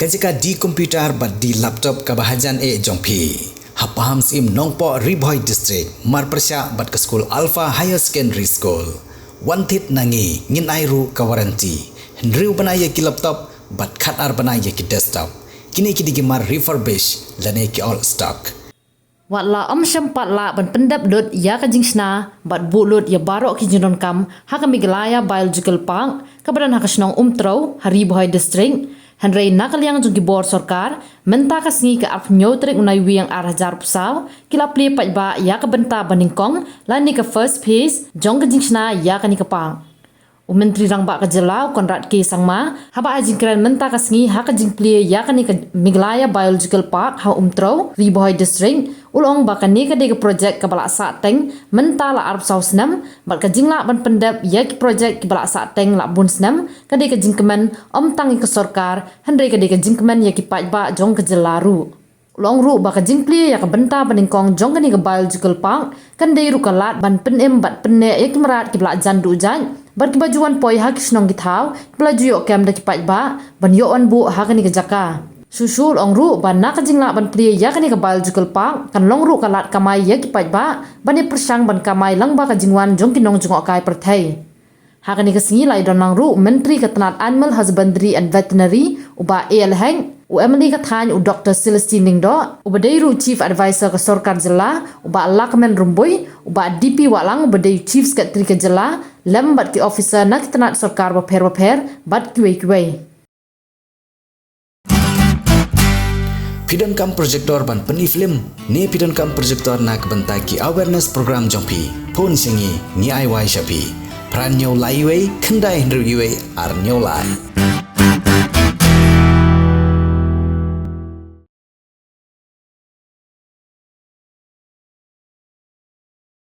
kajika di komputer bat di laptop kabahajan jongpi. Hapaham sim nongpo Riboy District marpersya bat ke school Alpha Higher Secondary School. Wantit nangi ngin airu ka waranti. Hendriu banaya ki laptop bat khatar banaya ki desktop. Kini ki digimar refurbish lane ki all stock. Watla syempat la ban pendap lut ya ka jingsna bat bulut ya barok ki jinon kam ha ka miglaya biological park kabadan ha ka snong umtro Riboy District. Henry nakaliang jung gibor sorkar menta kasngi ke arf nyotrik unai wiang arah jar pusau kila pli pajba ya ke benta baningkong lani ke first phase jong ke jingsna ya ke ni kepang. Menteri rangba ke jelau Konrad K Sangma haba ajing keren menta kasngi ha ke jing pli ya ke ni ke Miglaya Biological Park ha umtro Riboy District ulong ba ke ni ke de projek ke balak sateng menta la arf sau senam bat ke jing la ban pendap ya ke projek ke balak sateng la bun senam ke de ke jing kemen tangi ke sorkar hendai ke de ke jing kemen ya ke pajba jong ke jelaru. Long ru ba ka jingpli ya ka benta paningkong jong kani ke biological park kan dei ru kalat ban penem bat penne ya kimrat ki bla jandu jan bat ki bajuan poi ha kisnong ki thau bla juyo kem da ki pajba ban yo on bu ha kani ke jaka susul ong ru ban na ka jingla ban pli ya kani ke biological park kan long ru kalat kamai ya ki pajba ban ni persang ban kamai lang ba ka jingwan jong kinong jong kai perthai ha kani ke singi lai don lang ru menteri ketenat animal husbandry and veterinary uba el heng Emily katanya Dr. Celestine Ningdo, ubadairu Chief Advisor ke Sorkar Jela, uba Lakmen Rumboy, uba DP Walang ubadairu Chief Secretary ke Jela, lem bat ki officer nak tenat Sorkar baper bat kiwe. Pidon kam projector ban peni film ni pidon kam projector nak bentaki awareness program jongpi pun singi ni ai wai shapi pran nyau lai wei kendai hendru iwe ar nyau lai.